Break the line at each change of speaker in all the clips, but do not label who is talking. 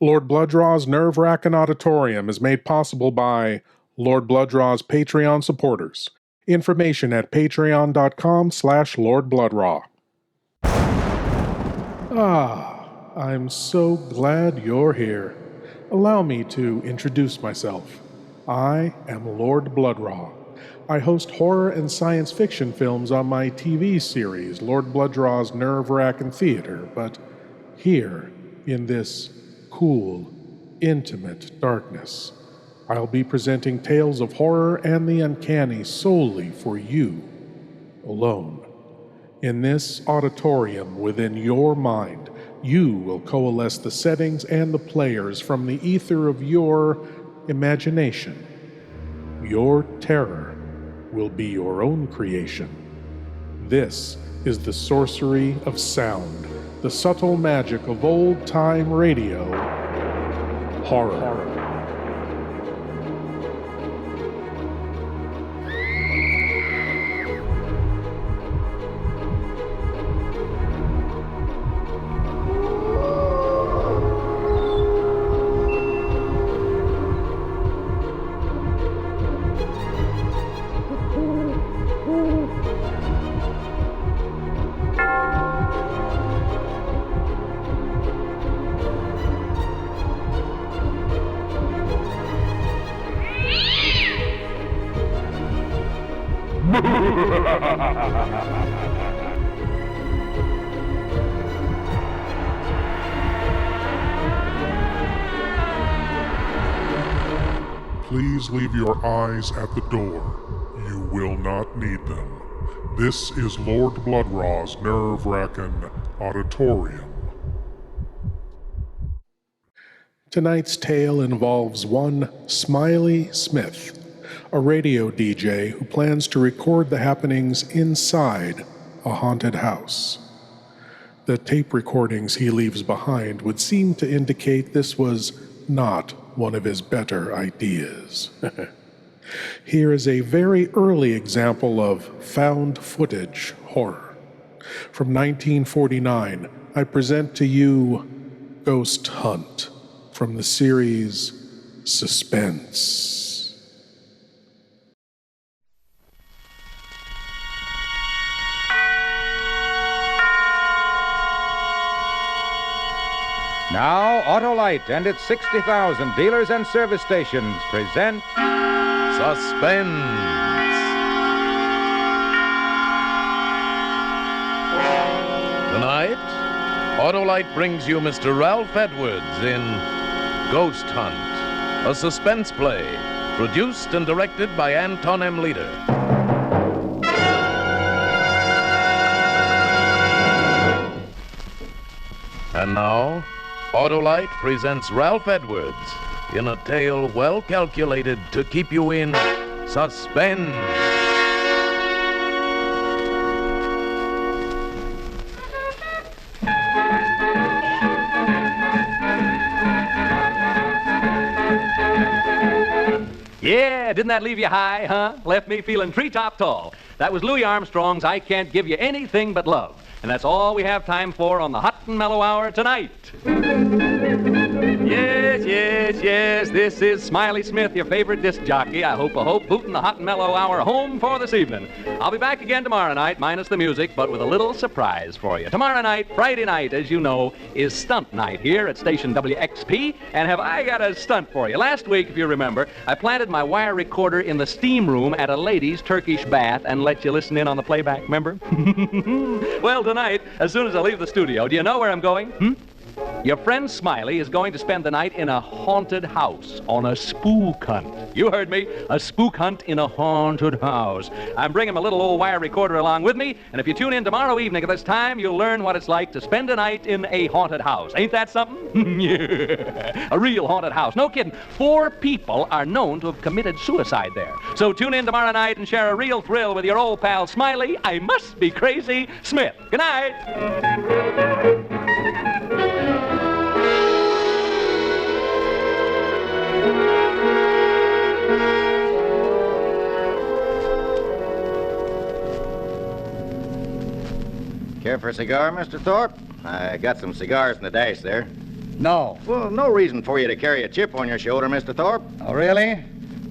Lord Blood-Rah's Nerve-Wrackin Auditorium is made possible by Lord Blood-Rah's Patreon supporters. Information at patreon.com/Lord Blood-Rah. I'm so glad you're here. Allow me to introduce myself. I am Lord Blood-Rah. I host horror and science fiction films on my TV series, Lord Blood-Rah's Nerve-Wrackin Theater, but here, in this cool, intimate darkness, I'll be presenting tales of horror and the uncanny solely for you, alone. In this auditorium within your mind, you will coalesce the settings and the players from the ether of your imagination. Your terror will be your own creation. This is the sorcery of sound, the subtle magic of old-time radio, horror.
Please leave your eyes at the door. You will not need them. This is Lord Blood-Rah's Nerve-Wrackin Auditorium.
Tonight's tale involves one Smiley Smith, a radio DJ who plans to record the happenings inside a haunted house. The tape recordings he leaves behind would seem to indicate this was not one of his better ideas. Here is a very early example of found footage horror. From 1949, I present to you Ghost Hunt from the series Suspense.
Now, Autolite and its 60,000 dealers and service stations present
Suspense. Tonight, Autolite brings you Mr. Ralph Edwards in Ghost Hunt, a suspense play produced and directed by Anton M. Leader. And now, Autolite presents Ralph Edwards in a tale well calculated to keep you in suspense.
Yeah, didn't that leave you high, huh? Left me feeling treetop tall. That was Louis Armstrong's I Can't Give You Anything But Love. And that's all we have time for on the Hot and Mellow Hour tonight. Yes, this is Smiley Smith, your favorite disc jockey. I hope, booting the Hot and Mellow Hour home for this evening. I'll be back again tomorrow night, minus the music, but with a little surprise for you. Tomorrow night, Friday night, as you know, is stunt night here at station WXP, and have I got a stunt for you. Last week, if you remember, I planted my wire recorder in the steam room at a lady's Turkish bath and let you listen in on the playback, remember? Well, tonight, as soon as I leave the studio, do you know where I'm going? Your friend Smiley is going to spend the night in a haunted house on a spook hunt. You heard me, a spook hunt in a haunted house. I'm bringing my little old wire recorder along with me, and if you tune in tomorrow evening at this time, you'll learn what it's like to spend a night in a haunted house. Ain't that something? Yeah, a real haunted house. No kidding. 4 people are known to have committed suicide there. So tune in tomorrow night and share a real thrill with your old pal Smiley, I must be crazy, Smith. Good night.
Care for a cigar, Mr. Thorpe? I got some cigars in the dash there.
No.
Well, no reason for you to carry a chip on your shoulder, Mr. Thorpe.
Oh, really?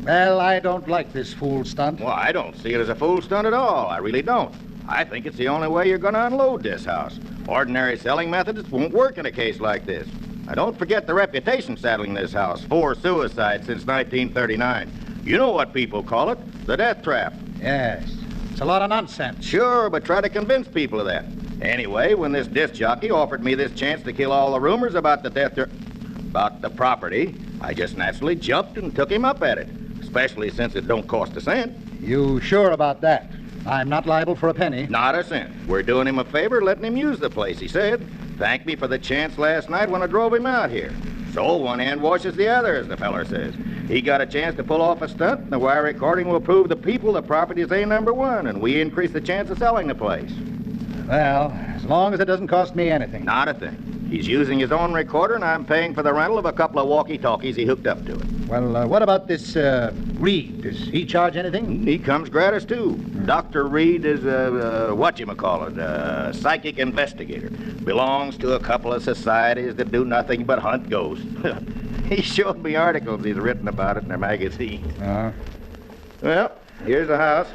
Well, I don't like this fool stunt.
Well, I don't see it as a fool stunt at all. I really don't. I think it's the only way you're going to unload this house. Ordinary selling methods won't work in a case like this. Now, don't forget the reputation saddling this house. 4 suicides since 1939. You know what people call it, the death trap.
Yes. It's a lot of nonsense.
Sure, but try to convince people of that. Anyway, when this disc jockey offered me this chance to kill all the rumors about the about the property, I just naturally jumped and took him up at it, especially since it don't cost a cent.
You sure about that? I'm not liable for a penny.
Not a cent. We're doing him a favor letting him use the place, he said. Thanked me for the chance last night when I drove him out here. So one hand washes the other, as the feller says. He got a chance to pull off a stunt, and the wire recording will prove the people the property's A#1, and we increase the chance of selling the place.
Well, as long as it doesn't cost me anything.
Not a thing. He's using his own recorder, and I'm paying for the rental of a couple of walkie-talkies he hooked up to it.
Well, what about this Reed? Does he charge anything?
He comes gratis, too. Dr. Reed is a psychic investigator. Belongs to a couple of societies that do nothing but hunt ghosts. He showed me articles he's written about it in their magazines. Well, here's the house.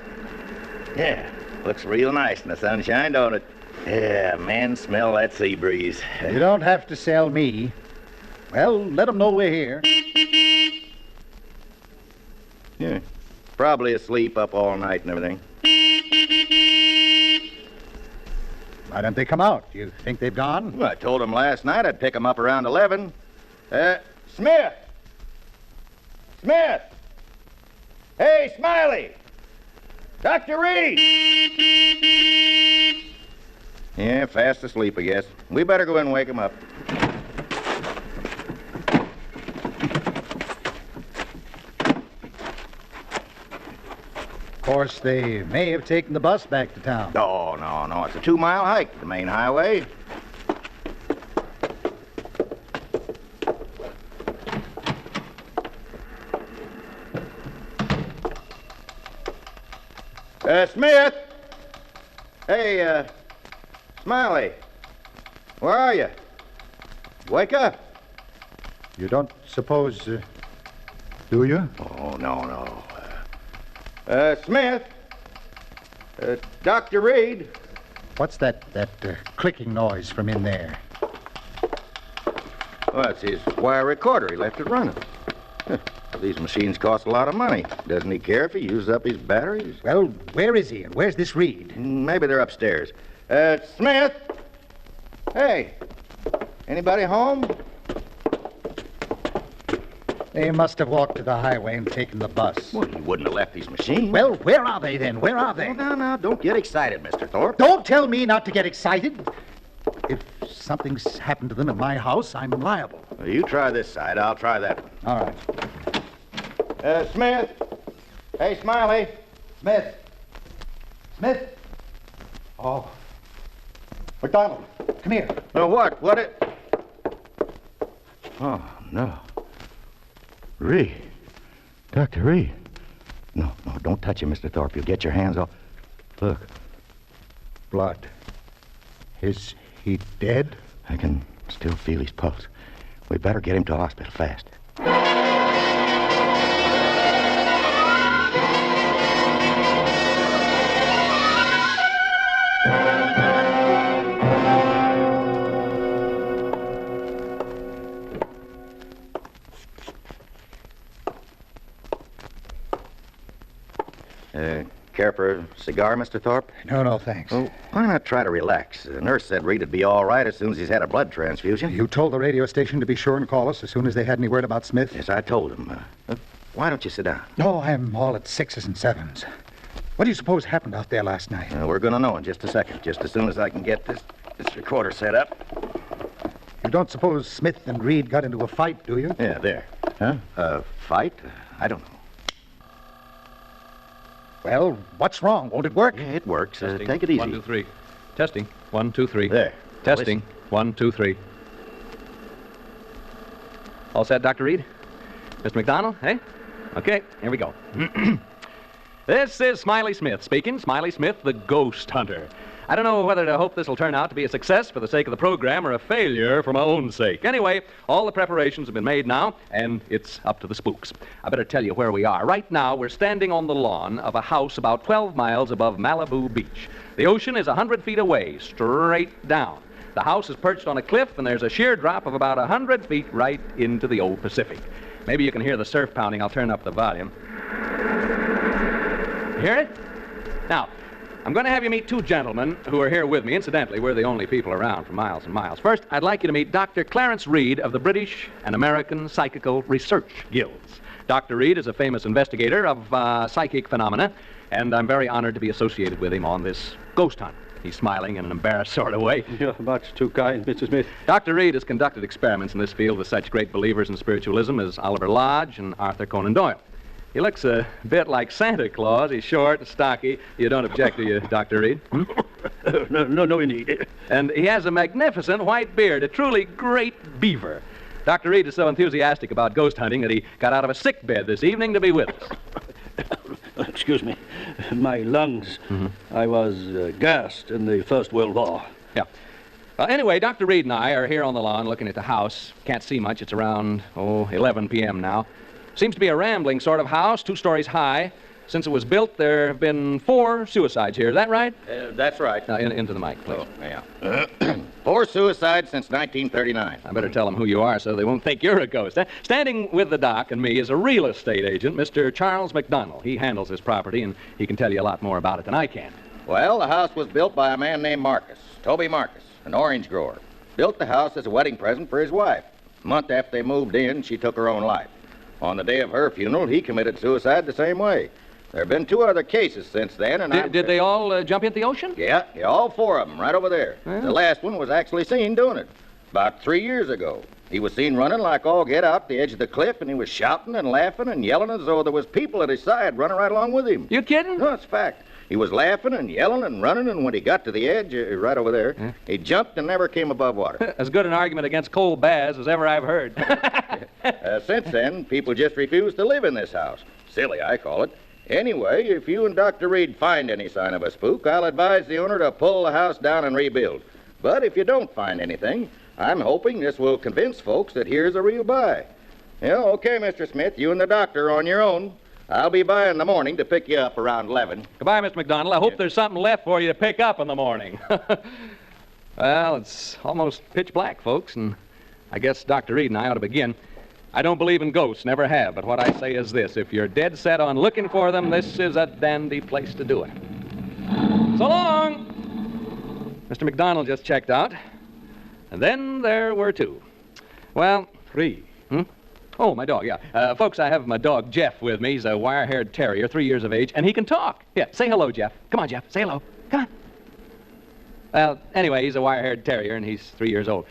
Yeah, looks real nice in the sunshine, don't it? Yeah, man, smell that sea breeze.
You don't have to sell me. Well, let them know we're here.
Yeah, probably asleep up all night and everything.
Why don't they come out? Do you think they've gone?
Well, I told them last night I'd pick them up around 11. Smith! Smith! Hey, Smiley! Dr. Reed! Yeah, fast asleep, I guess. We better go in and wake him up.
Of course, they may have taken the bus back to town.
Oh, no. It's a 2-mile hike to the main highway. Smith! Hey, Smiley. Where are you? Wake up.
You don't suppose, do you?
Oh, no. Smith. Dr. Reed.
What's that clicking noise from in there?
Well, that's his wire recorder. He left it running. These machines cost a lot of money. Doesn't he care if he uses up his batteries?
Well, where is he, and where's this Reed?
Maybe they're upstairs. Smith! Hey, anybody home?
They must have walked to the highway and taken the bus.
Well, he wouldn't have left these machines.
Well, where are they, then? Where are they?
Oh, now, don't get excited, Mr. Thorpe.
Don't tell me not to get excited. If something's happened to them in my house, I'm liable.
Well, you try this side. I'll try that one.
All right.
Smith. Hey, Smiley.
Smith. Oh. McDonald, come here.
What? Oh, no. Reed. Dr. Reed. No, don't touch him, Mr. Thorpe. You'll get your hands off. Look.
Blood. Is he dead?
I can still feel his pulse. We better get him to a hospital fast. Care for a cigar, Mr. Thorpe?
No, thanks.
Oh, why not try to relax? The nurse said Reed would be all right as soon as he's had a blood transfusion.
You told the radio station to be sure and call us as soon as they had any word about Smith?
Yes, I told him. Why don't you sit down?
Oh, I'm all at 6s and 7s. What do you suppose happened out there last night?
We're going to know in just a second, just as soon as I can get this recorder set up.
You don't suppose Smith and Reed got into a fight, do you?
Yeah, there. Huh? A fight? I don't know.
Well, what's wrong? Won't it work?
Yeah, it works.
Testing.
Take it easy.
1, 2, 3. Testing. 1, 2, 3.
There.
Testing. 1, 2, 3. All set, Dr. Reed? Mr. McDonald, eh? Okay, here we go. This is Smiley Smith speaking. Smiley Smith, the ghost hunter. I don't know whether to hope this will turn out to be a success for the sake of the program or a failure for my own sake. Anyway, all the preparations have been made now, and it's up to the spooks. I better tell you where we are. Right now, we're standing on the lawn of a house about 12 miles above Malibu Beach. The ocean is 100 feet away, straight down. The house is perched on a cliff, and there's a sheer drop of about 100 feet right into the old Pacific. Maybe you can hear the surf pounding. I'll turn up the volume. Hear it? Now, I'm going to have you meet two gentlemen who are here with me. Incidentally, we're the only people around for miles and miles. First, I'd like you to meet Dr. Clarence Reed of the British and American Psychical Research Guilds. Dr. Reed is a famous investigator of psychic phenomena, and I'm very honored to be associated with him on this ghost hunt. He's smiling in an embarrassed sort of way.
You're much too kind, Mr. Smith.
Dr. Reed has conducted experiments in this field with such great believers in spiritualism as Oliver Lodge and Arthur Conan Doyle. He looks a bit like Santa Claus. He's short and stocky. You don't object, do you, Dr. Reed?
No, indeed.
And he has a magnificent white beard, a truly great beaver. Dr. Reed is so enthusiastic about ghost hunting that he got out of a sick bed this evening to be with us.
Excuse me. My lungs. I was gassed in the First World War.
Yeah. Anyway, Dr. Reed and I are here on the lawn looking at the house. Can't see much. It's around, 11 p.m. now. Seems to be a rambling sort of house, 2 stories high. Since it was built, there have been 4 suicides here. Is that right?
That's right.
Now, into the mic, please.
Yeah. 4 suicides since 1939.
I better tell them who you are so they won't think you're a ghost. Standing with the doc and me is a real estate agent, Mr. Charles McDonald. He handles this property, and he can tell you a lot more about it than I can.
Well, the house was built by a man named Marcus, Toby Marcus, an orange grower. Built the house as a wedding present for his wife. A month after they moved in, she took her own life. On the day of her funeral, he committed suicide the same way. There have been 2 other cases since then, and
Did they all jump into the ocean?
Yeah, all 4 of them, right over there.
Yeah.
The last one was actually seen doing it, about 3 years ago. He was seen running like all get out the edge of the cliff, and he was shouting and laughing and yelling as though there was people at his side running right along with him.
You kidding?
No, it's fact. He was laughing and yelling and running, and when he got to the edge, right over there, he jumped and never came above water.
As good an argument against cold baths as ever I've heard.
Since then, people just refuse to live in this house. Silly, I call it. Anyway, if you and Dr. Reed find any sign of a spook, I'll advise the owner to pull the house down and rebuild. But if you don't find anything, I'm hoping this will convince folks that here's a real buy. Yeah, okay, Mr. Smith, you and the doctor are on your own. I'll be by in the morning to pick you up around 11.
Goodbye, Mr. McDonald. I hope there's something left for you to pick up in the morning. Well, it's almost pitch black, folks, and I guess Dr. Reed and I ought to begin. I don't believe in ghosts, never have, but what I say is this. If you're dead set on looking for them, this is a dandy place to do it. So long! Mr. McDonald just checked out. And then there were 2. Well,
3.
Oh, my dog, yeah. Folks, I have my dog, Jeff, with me. He's a wire-haired terrier, 3 years of age, and he can talk. Yeah, say hello, Jeff. Come on, Jeff, say hello. Come on. Well, anyway, he's a wire-haired terrier, and he's 3 years old.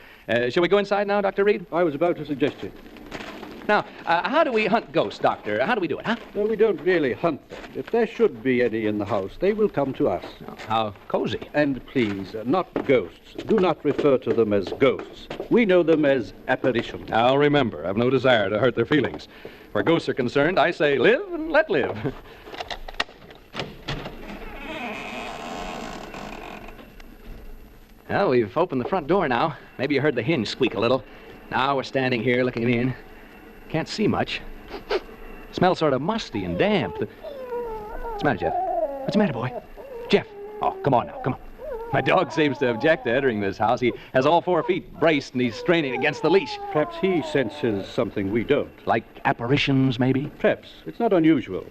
Shall we go inside now, Dr. Reed?
I was about to suggest it.
Now, how do we hunt ghosts, Doctor? How do we do it, huh?
Well, we don't really hunt them. If there should be any in the house, they will come to us.
Oh, how cozy.
And please, not ghosts. Do not refer to them as ghosts. We know them as apparitions.
I'll remember. I've no desire to hurt their feelings. Where ghosts are concerned, I say live and let live. Well, we've opened the front door now. Maybe you heard the hinge squeak a little. Now we're standing here looking in. Can't see much. Smells sort of musty and damp. What's the matter, Jeff? What's the matter, boy? Jeff! Oh, come on now, come on. My dog seems to object to entering this house. He has all 4 feet braced, and he's straining against the leash.
Perhaps he senses something we don't.
Like apparitions, maybe?
Perhaps. It's not unusual.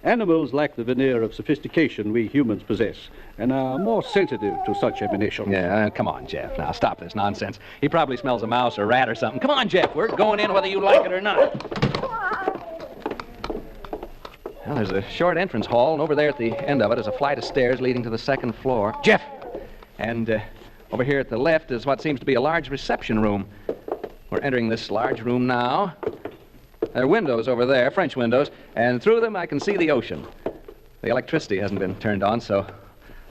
Animals lack the veneer of sophistication we humans possess, and are more sensitive to such emanations.
Yeah, come on, Jeff. Now, stop this nonsense. He probably smells a mouse or rat or something. Come on, Jeff. We're going in whether you like it or not. Well, there's a short entrance hall, and over there at the end of it is a flight of stairs leading to the 2nd floor. Jeff! And over here at the left is what seems to be a large reception room. We're entering this large room now. There are windows over there, French windows, and through them I can see the ocean. The electricity hasn't been turned on, so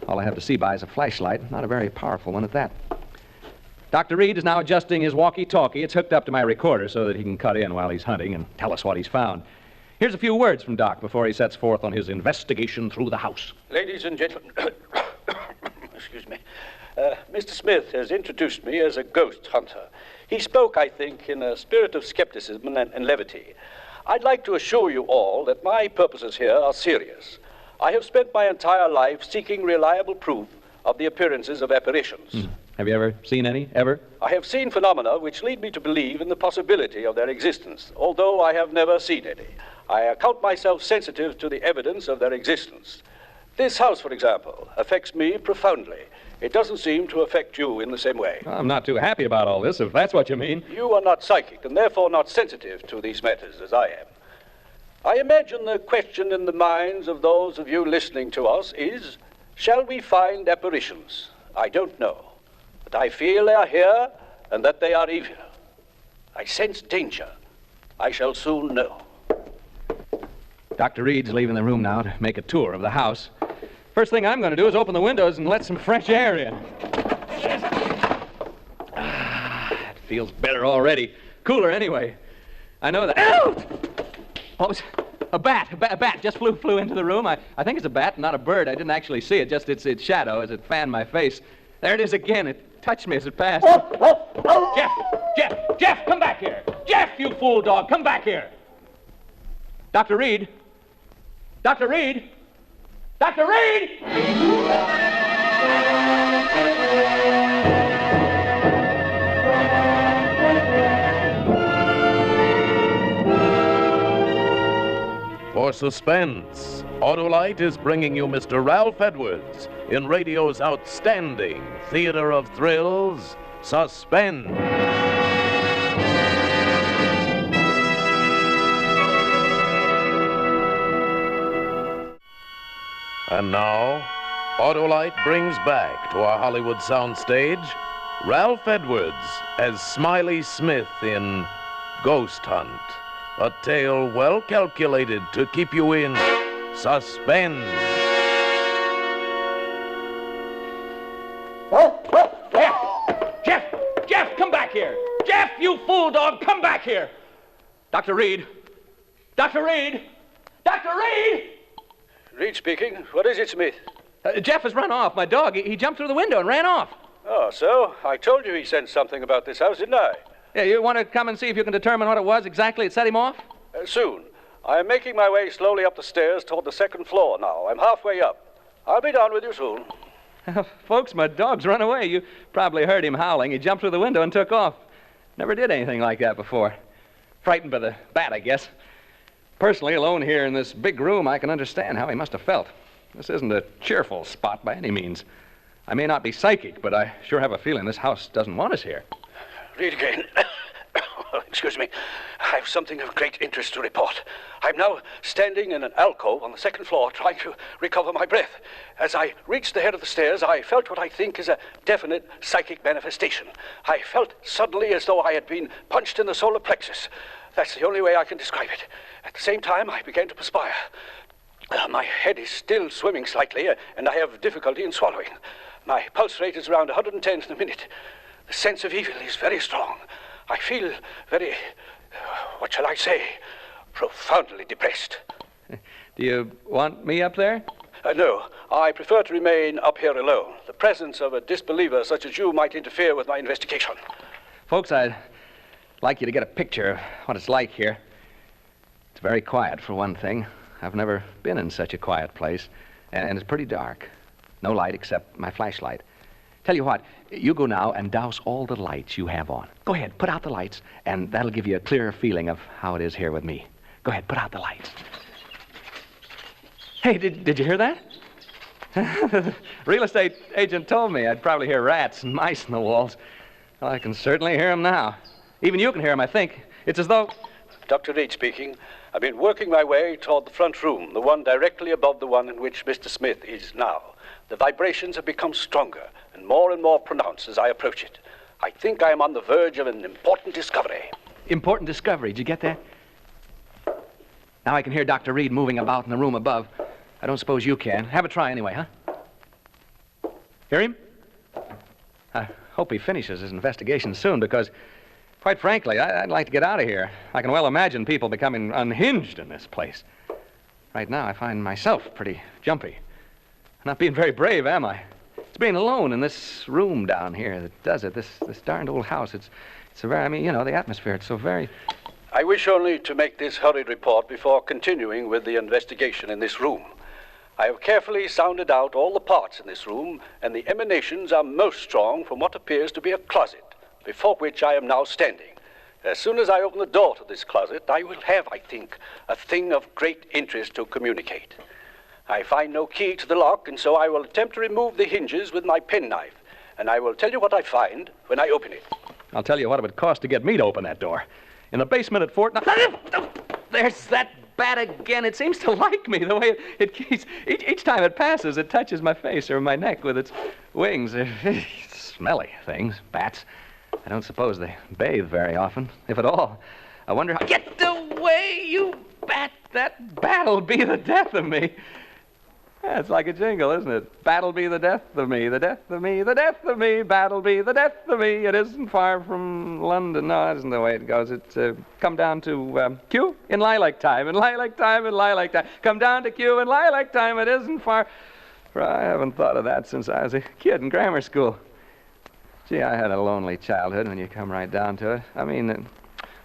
all I have to see by is a flashlight, not a very powerful one at that. Dr. Reed is now adjusting his walkie-talkie. It's hooked up to my recorder so that he can cut in while he's hunting and tell us what he's found. Here's a few words from Doc before he sets forth on his investigation through the house.
Ladies and gentlemen, Excuse me. Mr. Smith has introduced me as a ghost hunter. He spoke, I think, in a spirit of skepticism and levity. I'd like to assure you all that my purposes here are serious. I have spent my entire life seeking reliable proof of the appearances of apparitions.
Have you ever seen any? Ever?
I have seen phenomena which lead me to believe in the possibility of their existence, although I have never seen any. I account myself sensitive to the evidence of their existence. This house, for example, affects me profoundly. It doesn't seem to affect you in the same way.
I'm not too happy about all this, if that's what you mean.
You are not psychic, and therefore not sensitive to these matters, as I am. I imagine the question in the minds of those of you listening to us is, shall we find apparitions? I don't know. But I feel they are here, and that they are evil. I sense danger. I shall soon know.
Dr. Reed's leaving the room now to make a tour of the house. First thing I'm going to do is open the windows and let some fresh air in. It feels better already. Cooler anyway. I know that. Ow! What was a bat? A bat just flew into the room. I think it's a bat, not a bird. I didn't actually see it, just its shadow as it fanned my face. There it is again. It touched me as it passed. Jeff, come back here. Jeff, you fool dog, come back here. Dr. Reed. Dr. Reed. Dr. Reed!
For Suspense, Autolite is bringing you Mr. Ralph Edwards in radio's outstanding theater of thrills, Suspense. And now, Autolite brings back to our Hollywood soundstage Ralph Edwards as Smiley Smith in Ghost Hunt, a tale well calculated to keep you in suspense.
Jeff, come back here. Jeff, you fool dog, come back here. Dr. Reed. Dr. Reed. Dr. Reed!
Reed speaking. What is it, Smith?
Jeff has run off. My dog, he jumped through the window and ran off.
Oh, so? I told you he sensed something about this house, didn't I?
Yeah, you want to come and see if you can determine what it was exactly that set him off?
Soon. I am making my way slowly up the stairs toward the second floor now. I'm halfway up. I'll be down with you soon.
Folks, my dog's run away. You probably heard him howling. He jumped through the window and took off. Never did anything like that before. Frightened by the bat, I guess. Personally, alone here in this big room, I can understand how he must have felt. This isn't a cheerful spot by any means. I may not be psychic, but I sure have a feeling this house doesn't want us here.
Read again. Excuse me. I have something of great interest to report. I'm now standing in an alcove on the second floor trying to recover my breath. As I reached the head of the stairs, I felt what I think is a definite psychic manifestation. I felt suddenly as though I had been punched in the solar plexus. That's the only way I can describe it. At the same time, I began to perspire. My head is still swimming slightly, and I have difficulty in swallowing. My pulse rate is around 110 in a minute. The sense of evil is very strong. I feel very, what shall I say, profoundly depressed.
Do you want me up there?
No, I prefer to remain up here alone. The presence of a disbeliever such as you might interfere with my investigation.
Folks, I'd like you to get a picture of what it's like here. It's very quiet, for one thing. I've never been in such a quiet place, and it's pretty dark. No light except my flashlight. Tell you what, you go now and douse all the lights you have on. Go ahead, put out the lights, and that'll give you a clearer feeling of how it is here with me. Go ahead, put out the lights. Hey, did you hear that? The real estate agent told me I'd probably hear rats and mice in the walls. Well, I can certainly hear them now. Even you can hear them, I think. It's as though...
Dr. Reed speaking. I've been working my way toward the front room, the one directly above the one in which Mr. Smith is now. The vibrations have become stronger and more pronounced as I approach it. I think I am on the verge of an important discovery.
Important discovery, did you get that? Now I can hear Dr. Reed moving about in the room above. I don't suppose you can. Have a try anyway, huh? Hear him? I hope he finishes his investigation soon, because, quite frankly, I'd like to get out of here. I can well imagine people becoming unhinged in this place. Right now, I find myself pretty jumpy. I'm not being very brave, am I? It's being alone in this room down here that does it. This darned old house. It's a very, I mean, you know, the atmosphere. It's so very...
I wish only to make this hurried report before continuing with the investigation in this room. I have carefully sounded out all the parts in this room, and the emanations are most strong from what appears to be a closet, before which I am now standing. As soon as I open the door to this closet, I will have, I think, a thing of great interest to communicate. I find no key to the lock, and so I will attempt to remove the hinges with my penknife, and I will tell you what I find when I open it.
I'll tell you what it would cost to get me to open that door. In the basement at Fort... There's that bat again. It seems to like me, the way it keeps... Each time it passes, it touches my face or my neck with its wings. Smelly things, bats. I don't suppose they bathe very often, if at all. I wonder how... Get away, you bat! That bat'll be the death of me. Yeah, it's like a jingle, isn't it? Bat'll be the death of me, the death of me, the death of me, bat'll be the death of me. It isn't far from London. No, that isn't the way it goes. It's come down to Q in lilac time, in lilac time, in lilac time. Come down to Q in lilac time. It isn't far... I haven't thought of that since I was a kid in grammar school. Gee, I had a lonely childhood when you come right down to it. I mean,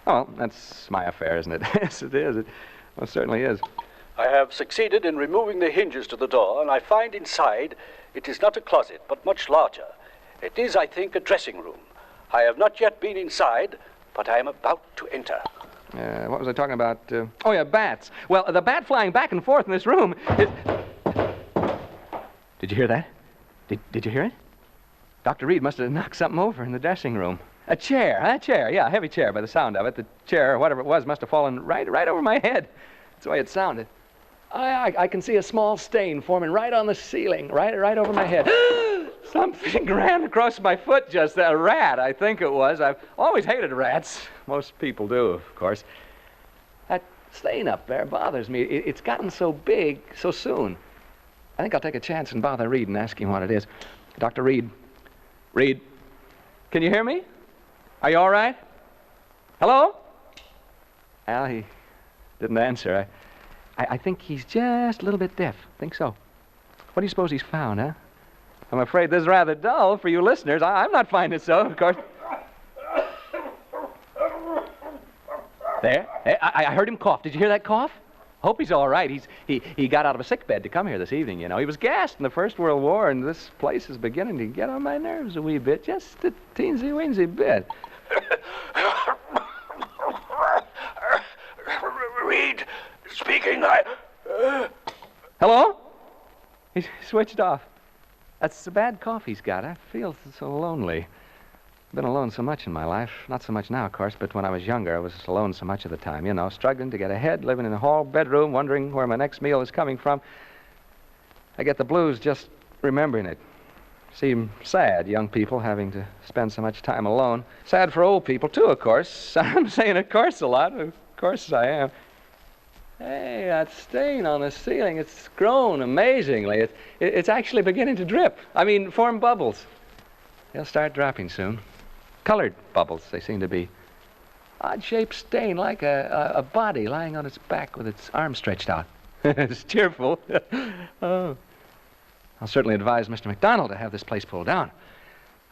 well, that's my affair, isn't it? Yes, it is. It most certainly is.
I have succeeded in removing the hinges to the door, and I find inside it is not a closet, but much larger. It is, I think, a dressing room. I have not yet been inside, but I am about to enter.
What was I talking about? Oh, yeah, bats. Well, the bat flying back and forth in this room is... Did you hear that? Did you hear it? Dr. Reed must have knocked something over in the dressing room. A chair, yeah, a heavy chair by the sound of it. The chair, or whatever it was, must have fallen right over my head. That's the way it sounded. I can see a small stain forming right on the ceiling, right over my head. Something ran across my foot just then. A rat, I think it was. I've always hated rats. Most people do, of course. That stain up there bothers me. It's gotten so big so soon. I think I'll take a chance and bother Reed and ask him what it is. Dr. Reed. Reed, can you hear me? Are you all right? Hello? Al, he didn't answer. I think he's just a little bit deaf. Think so. What do you suppose he's found, huh? I'm afraid this is rather dull for you listeners. I'm not finding it so, of course. There. I heard him cough. Did you hear that cough? Hope he's all right. He got out of a sick bed to come here this evening, you know. He was gassed in the First World War, and this place is beginning to get on my nerves a wee bit. Just a teensy-weensy bit.
Reed, speaking,
Hello? He's switched off. That's the bad cough he's got. I feel so lonely. I've been alone so much in my life. Not so much now, of course, but when I was younger, I was alone so much of the time, you know, struggling to get ahead, living in a hall bedroom, wondering where my next meal is coming from. I get the blues just remembering it. Seem sad, young people having to spend so much time alone. Sad for old people, too, of course. I'm saying of course a lot. Of course I am. Hey, that stain on the ceiling, it's grown amazingly. It's actually beginning to drip. I mean, form bubbles. They'll start dropping soon. Colored bubbles, they seem to be. Odd-shaped stain, like a body lying on its back with its arms stretched out. It's cheerful. Oh. I'll certainly advise Mr. McDonald to have this place pulled down.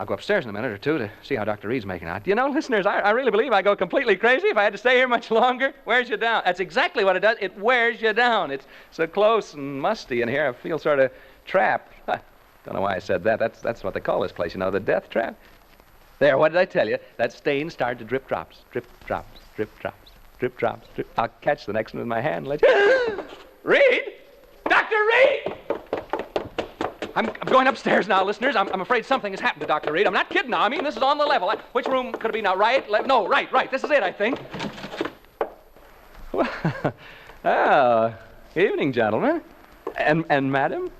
I'll go upstairs in a minute or two to see how Dr. Reed's making out. You know, listeners, I really believe I'd go completely crazy if I had to stay here much longer. Wears you down. That's exactly what it does. It wears you down. It's so close and musty in here, I feel sort of trapped. Don't know why I said that. That's what they call this place, you know, the death trap. There, what did I tell you? That stain started to drip drops, drip drops, drip drops, drip drops, drip. I'll catch the next one with my hand and let you... Reed! Dr. Reed! I'm going upstairs now, listeners. I'm afraid something has happened to Dr. Reed. I'm not kidding now. I mean, this is on the level. Which room could it be now? Right? Left? No, right. This is it, I think. Oh, evening, gentlemen. And madam?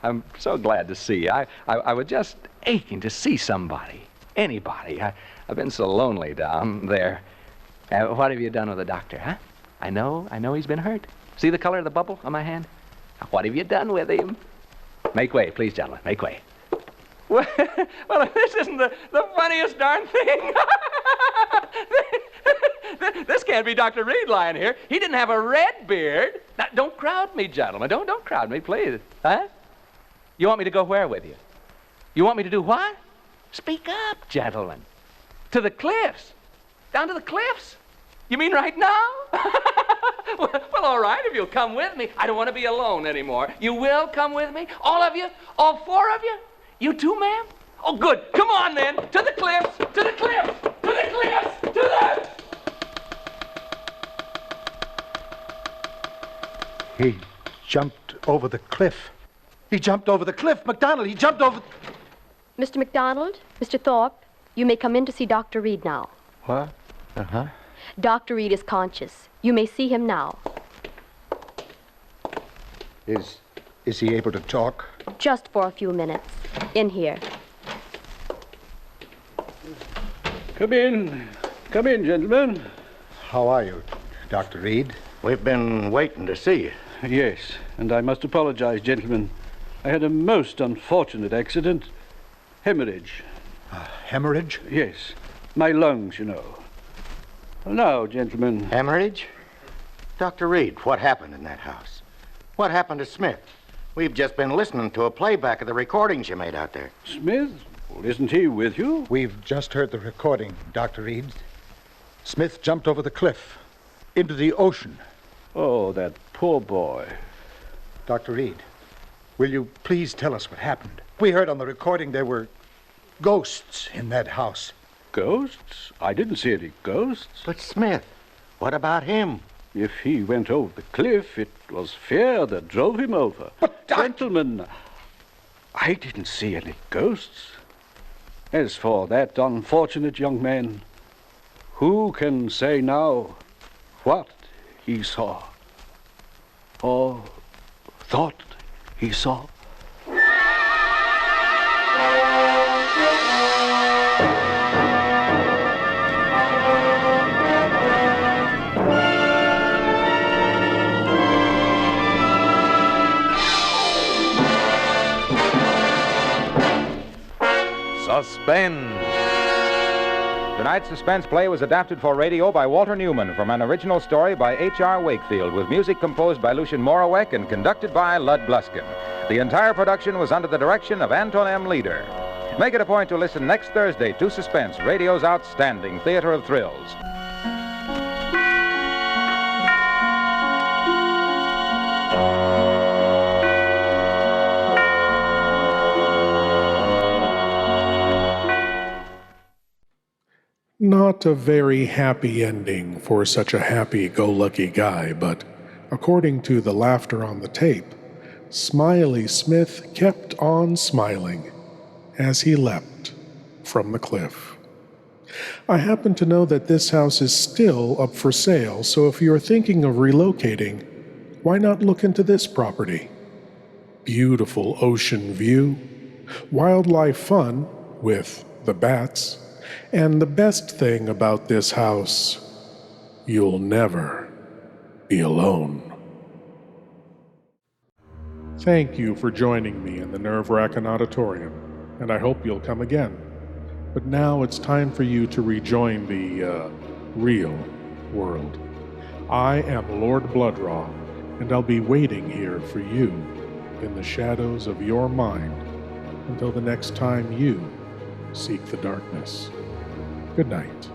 I'm so glad to see you. I was just aching to see somebody. Anybody. I've been so lonely down there. What have you done with the doctor, huh? I know he's been hurt. See the color of the bubble on my hand? What have you done with him? Make way, please, gentlemen. Make way. Well, this isn't the funniest darn thing. This can't be Dr. Reed lying here. He didn't have a red beard. Now, don't crowd me, gentlemen. Don't crowd me, please. Huh? You want me to go where with you? You want me to do what? Speak up, gentlemen. To the cliffs. Down to the cliffs? You mean right now? Well, all right, if you'll come with me. I don't want to be alone anymore. You will come with me? All of you? All four of you? You too, ma'am? Oh, good. Come on, then. To the cliffs. To the cliffs. To the cliffs. To the...
He jumped over the cliff. He jumped over the cliff. MacDonald, he jumped over...
Mr. MacDonald, Mr. Thorpe, you may come in to see Dr. Reed now.
What? Uh-huh.
Dr. Reed is conscious. You may see him now.
Is he able to talk?
Just for a few minutes. In here.
Come in. Come in, gentlemen.
How are you, Dr. Reed?
We've been waiting to see you.
Yes, and I must apologize, gentlemen. I had a most unfortunate accident. Hemorrhage.
Hemorrhage?
Yes. My lungs, you know. Now, gentlemen.
Hemorrhage? Dr. Reed, what happened in that house? What happened to Smith? We've just been listening to a playback of the recordings you made out there.
Smith? Well, isn't he with you?
We've just heard the recording, Dr. Reed. Smith jumped over the cliff into the ocean.
Oh, that poor boy.
Dr. Reed, will you please tell us what happened? We heard on the recording there were ghosts in that house.
Ghosts? I didn't see any ghosts.
But Smith, what about him?
If he went over the cliff, it was fear that drove him over.
But,
gentlemen, I didn't see any ghosts. As for that unfortunate young man, who can say now what he saw or thought he saw?
Suspense. Tonight's suspense play was adapted for radio by Walter Newman from an original story by H.R. Wakefield with music composed by Lucien Morawek and conducted by Lud Bluskin. The entire production was under the direction of Anton M. Leader. Make it a point to listen next Thursday to Suspense, radio's outstanding theater of thrills.
Not a very happy ending for such a happy-go-lucky guy, but according to the laughter on the tape, Smiley Smith kept on smiling as he leapt from the cliff. I happen to know that this house is still up for sale, so if you're thinking of relocating, why not look into this property? Beautiful ocean view, wildlife fun with the bats, and the best thing about this house, you'll never be alone. Thank you for joining me in the Wrackin Auditorium, and I hope you'll come again. But now it's time for you to rejoin the, real world. I am Lord Blood-Rah, and I'll be waiting here for you in the shadows of your mind until the next time you seek the darkness. Good night.